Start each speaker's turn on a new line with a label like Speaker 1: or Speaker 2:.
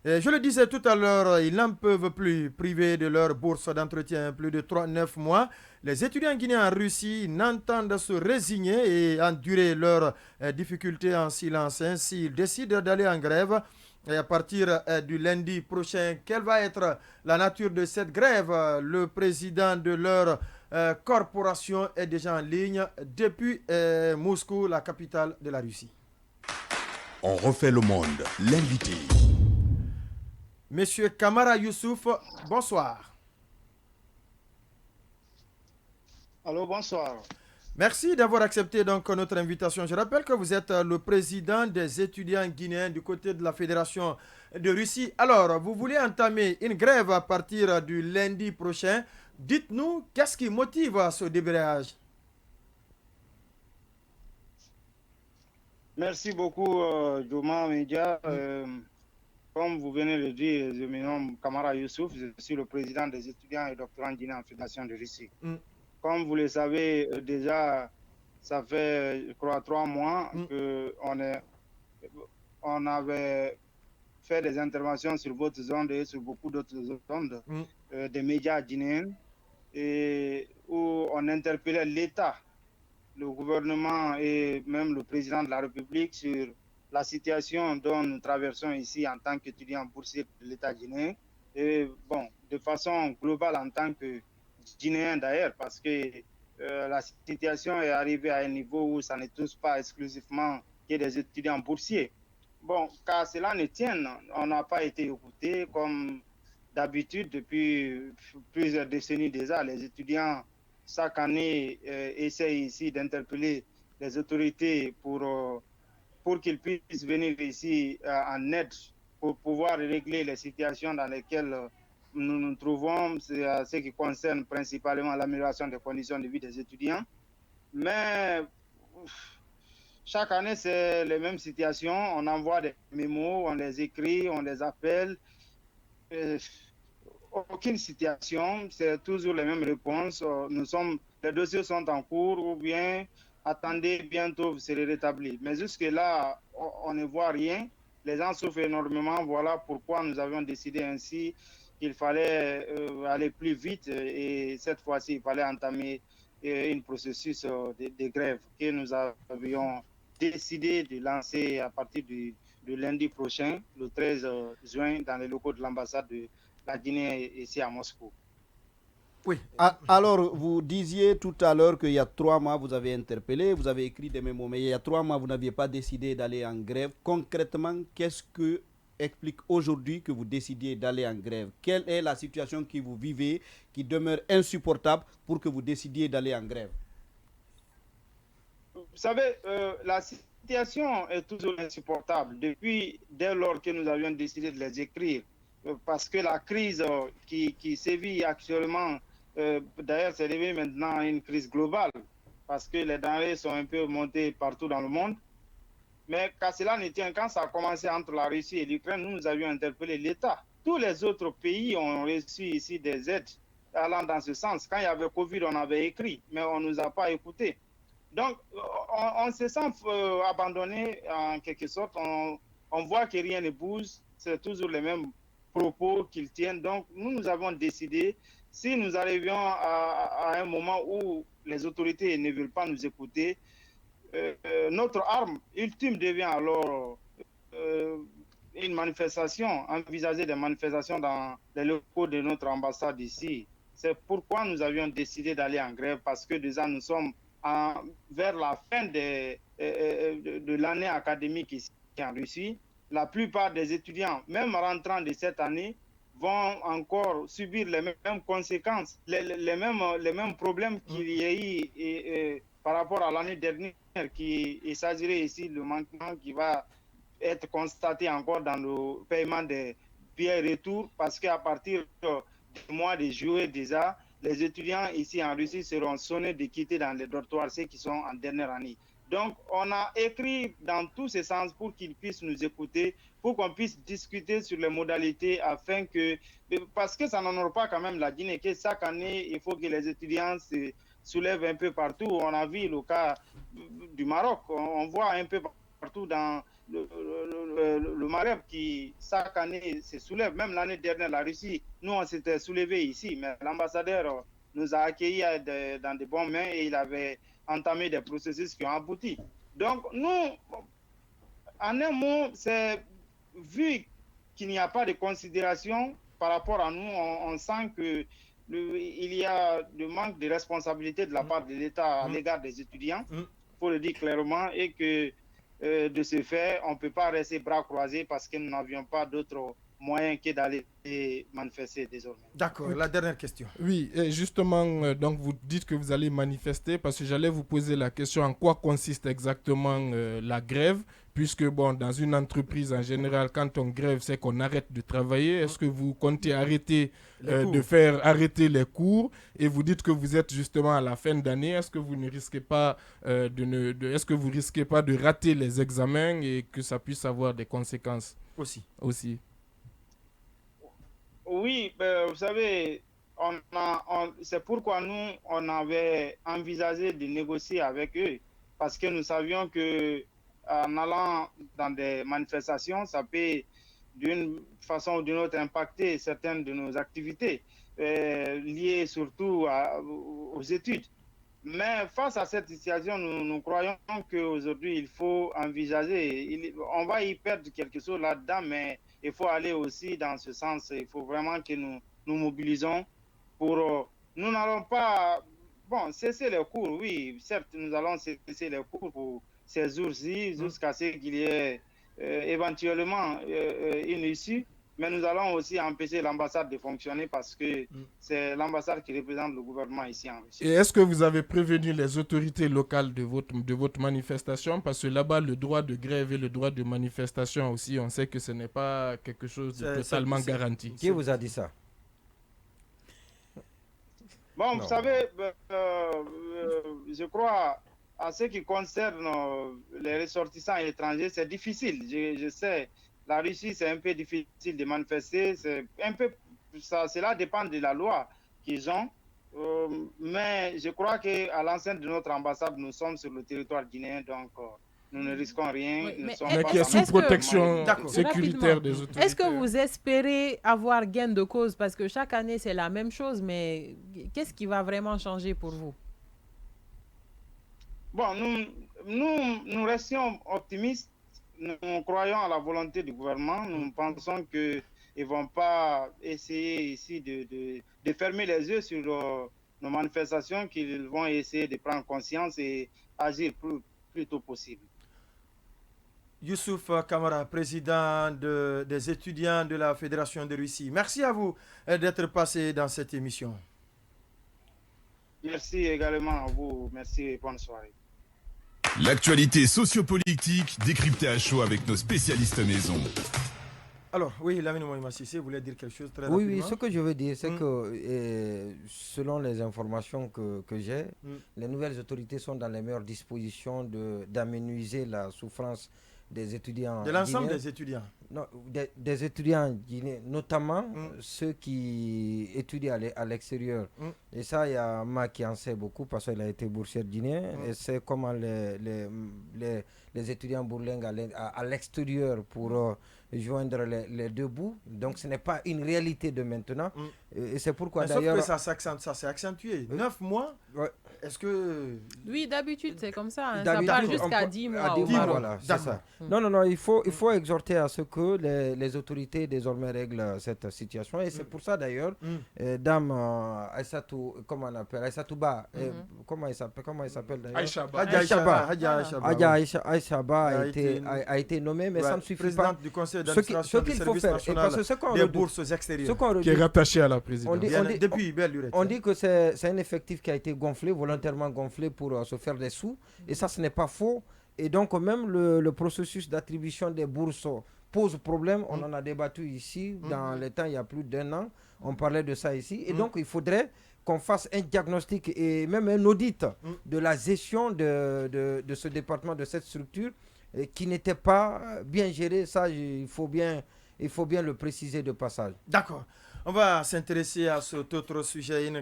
Speaker 1: Et je le disais tout à l'heure, ils n'en peuvent plus priver de leur bourse d'entretien plus de 9 mois. Les étudiants guinéens en Russie n'entendent se résigner et endurer leurs difficultés en silence. Ainsi, ils décident d'aller en grève. Et à partir du lundi prochain, quelle va être la nature de cette grève? Le président de leur corporation est déjà en ligne depuis Moscou, la capitale de la Russie.
Speaker 2: On refait le monde, l'invité.
Speaker 1: Monsieur Kamara Youssouf, bonsoir.
Speaker 3: Allô, bonsoir.
Speaker 1: Merci d'avoir accepté donc notre invitation. Je rappelle que vous êtes le président des étudiants guinéens du côté de la Fédération de Russie. Alors, vous voulez entamer une grève à partir du lundi prochain. Dites-nous, qu'est-ce qui motive ce débrayage?
Speaker 3: Merci beaucoup, Joma Media.
Speaker 1: Mm,
Speaker 3: Comme vous venez de le dire, je me nomme Kamara Youssouf, je suis le président des étudiants et doctorants guinéens en Fédération de Russie.
Speaker 1: mm,
Speaker 3: Comme vous le savez, déjà, ça fait, je crois, 3 mois
Speaker 1: mm,
Speaker 3: on avait fait des interventions sur votre zone et sur beaucoup d'autres zones
Speaker 1: mm.
Speaker 3: des médias guinéens et où on interpellait l'État, le gouvernement et même le président de la République sur la situation dont nous traversons ici en tant qu'étudiants boursiers de l'État guinéen. Et bon, de façon globale en tant que Guinéen d'ailleurs, parce que la situation est arrivée à un niveau où ça ne touche pas exclusivement que des étudiants boursiers. Bon, car cela ne tienne, on n'a pas été écouté comme d'habitude depuis plusieurs décennies déjà. Les étudiants chaque année essaye ici d'interpeller les autorités pour qu'ils puissent venir ici en aide pour pouvoir régler les situations dans lesquelles nous nous trouvons, c'est ce qui concerne principalement l'amélioration des conditions de vie des étudiants. Mais chaque année, c'est les mêmes situations. On envoie des mémos, on les écrit, on les appelle. Euh, Aucune situation, c'est toujours les mêmes réponses. Les dossiers sont en cours ou bien attendez, bientôt vous serez rétabli. Mais jusque-là, on ne voit rien. Les gens souffrent énormément. Voilà pourquoi nous avions décidé ainsi qu'il fallait aller plus vite et cette fois-ci, il fallait entamer un processus de grève que nous avions décidé de lancer à partir de lundi prochain, le 13 juin, dans les locaux de l'ambassade de la Guinée est ici à Moscou.
Speaker 1: Oui.
Speaker 4: Alors, vous disiez tout à l'heure qu'il y a 3 mois, vous avez interpellé, vous avez écrit des mémos, mais il y a 3 mois, vous n'aviez pas décidé d'aller en grève. Concrètement, qu'est-ce que explique aujourd'hui que vous décidiez d'aller en grève? Quelle est la situation que vous vivez qui demeure insupportable pour que vous décidiez d'aller en grève?
Speaker 3: Vous savez, la situation est toujours insupportable depuis dès lors que nous avions décidé de les écrire, parce que la crise qui sévit actuellement, d'ailleurs, c'est devenu maintenant une crise globale, parce que les denrées sont un peu montées partout dans le monde. Mais qu'à cela ne tient, quand ça a commencé entre la Russie et l'Ukraine, nous avions interpellé l'État. Tous les autres pays ont reçu ici des aides allant dans ce sens. Quand il y avait Covid, on avait écrit, mais on ne nous a pas écoutés. Donc, on se sent abandonné en quelque sorte. On voit que rien ne bouge. C'est toujours les mêmes propos qu'ils tiennent. Donc, nous avons décidé, si nous arrivions à un moment où les autorités ne veulent pas nous écouter, notre arme ultime devient alors euh, une manifestation, envisager des manifestations dans les locaux de notre ambassade ici. C'est pourquoi nous avions décidé d'aller en grève, parce que déjà nous sommes vers la fin de l'année académique ici en Russie. La plupart des étudiants, même rentrant de cette année, vont encore subir les mêmes conséquences, les mêmes problèmes
Speaker 1: Mm.
Speaker 3: qu'il y a eu par rapport à l'année dernière, il s'agirait ici du manquement qui va être constaté encore dans le paiement des billets retour, parce qu'à partir du mois de juillet déjà, les étudiants ici en Russie seront sonnés de quitter dans les dortoirs, ceux qui sont en dernière année. Donc, on a écrit dans tous ces sens pour qu'ils puissent nous écouter, pour qu'on puisse discuter sur les modalités afin que, parce que ça n'honore pas quand même la Guinée, que chaque année, il faut que les étudiants se soulèvent un peu partout. On a vu le cas du Maroc, on voit un peu partout dans le Maghreb qui, chaque année, se soulève. Même l'année dernière, la Russie, nous, on s'était soulevé ici, mais l'ambassadeur nous a accueillis dans de bonnes mains et il avait entamé des processus qui ont abouti. Donc, nous, en un mot, c'est vu qu'il n'y a pas de considération par rapport à nous, on sent que il y a le manque de responsabilité de la part de l'État à l'égard des étudiants, pour le dire clairement, et que de ce fait, on ne peut pas rester bras croisés parce que nous n'avions pas d'autres moyens que d'aller manifester désormais.
Speaker 1: D'accord, la dernière question.
Speaker 5: Oui, et justement, donc vous dites que vous allez manifester parce que j'allais vous poser la question en quoi consiste exactement la grève, puisque bon, dans une entreprise en général, quand on grève, c'est qu'on arrête de travailler. Est-ce que vous comptez arrêter de faire arrêter les cours et vous dites que vous êtes justement à la fin d'année, est-ce que vous ne risquez pas est-ce que vous risquez pas de rater les examens et que ça puisse avoir des conséquences aussi?
Speaker 3: Oui, vous savez, c'est pourquoi nous, on avait envisagé de négocier avec eux, parce que nous savions que en allant dans des manifestations, ça peut d'une façon ou d'une autre impacter certaines de nos activités, liées surtout aux études. Mais face à cette situation, nous croyons qu'aujourd'hui, il faut envisager, on va y perdre quelque chose là-dedans, mais il faut aller aussi dans ce sens. Il faut vraiment que nous mobilisons pour... nous n'allons pas... Bon, cesser les cours, oui, certes, nous allons cesser les cours pour ces jours-ci, jusqu'à ce qu'il y ait éventuellement une issue. Mais nous allons aussi empêcher l'ambassade de fonctionner parce que c'est l'ambassade qui représente le gouvernement ici en Russie.
Speaker 5: Et est-ce que vous avez prévenu les autorités locales de votre manifestation? Parce que là-bas, le droit de grève et le droit de manifestation aussi, on sait que ce n'est pas quelque chose de totalement garanti.
Speaker 6: Qui vous a dit ça?
Speaker 3: Bon, non. Vous savez, je crois, à ce qui concerne les ressortissants étrangers, c'est difficile. Je sais. La Russie, c'est un peu difficile de manifester. Cela dépend de la loi qu'ils ont. Mais je crois qu'à l'enceinte de notre ambassade, nous sommes sur le territoire guinéen, donc nous ne risquons rien.
Speaker 5: Oui, mais qui est sous protection sécuritaire des autorités.
Speaker 7: Est-ce que vous espérez avoir gain de cause? Parce que chaque année, c'est la même chose, mais qu'est-ce qui va vraiment changer pour vous?
Speaker 3: Bon, nous restions optimistes. Nous croyons à la volonté du gouvernement. Nous pensons qu'ils ne vont pas essayer ici de fermer les yeux sur nos manifestations, qu'ils vont essayer de prendre conscience et agir plus tôt possible.
Speaker 1: Youssouf Kamara, président des étudiants de la Fédération de Russie. Merci à vous d'être passé dans cette émission.
Speaker 3: Merci également à vous. Merci et bonne soirée.
Speaker 2: L'actualité sociopolitique décryptée à chaud avec nos spécialistes maison.
Speaker 1: Alors, oui, Lamine Moïma Sissé voulait dire quelque chose très rapidement.
Speaker 6: Oui, ce que je veux dire, c'est que selon les informations que j'ai, les nouvelles autorités sont dans les meilleures dispositions d'amenuiser la souffrance des étudiants.
Speaker 1: De l'ensemble des étudiants.
Speaker 6: Non, des étudiants guinéens, notamment ceux qui étudient à l'extérieur. Et ça, il y a Ma qui en sait beaucoup parce qu'il a été boursier guinéen et c'est comment les étudiants bourlingues à l'extérieur pour joindre les deux bouts. Donc ce n'est pas une réalité de maintenant. Et c'est pourquoi d'ailleurs...
Speaker 1: Sauf que ça s'est accentué. 9 mois, est-ce que...
Speaker 7: Oui, d'habitude c'est comme ça. Hein. Ça part jusqu'à 10 mois.
Speaker 6: 10 mois, voilà, c'est ça. Non, il faut exhorter à ce que les autorités désormais règlent cette situation. Et c'est pour ça d'ailleurs, Dame Aïssatou, comment on appelle Aïssatouba, comment il s'appelle d'ailleurs Aïcha Ba a été nommé, mais ça ne suffit pas.
Speaker 1: Du conseil d'administration du service national des bourses extérieures.
Speaker 5: Qui est rattaché à la présidence.
Speaker 1: Depuis belle lurette.
Speaker 6: On dit que c'est un effectif qui a été gonflé, volontairement gonflé pour se faire des sous. Et ça, ce n'est pas faux. Et donc, même le processus d'attribution des bourses pose problème. On en a débattu ici dans les temps, il y a plus d'1 an. On parlait de ça ici. Et donc, il faudrait qu'on fasse un diagnostic et même un audit de la gestion de ce département, de cette structure qui n'était pas bien gérée. Ça, il faut bien le préciser de passage.
Speaker 1: D'accord. On va s'intéresser à cet autre sujet.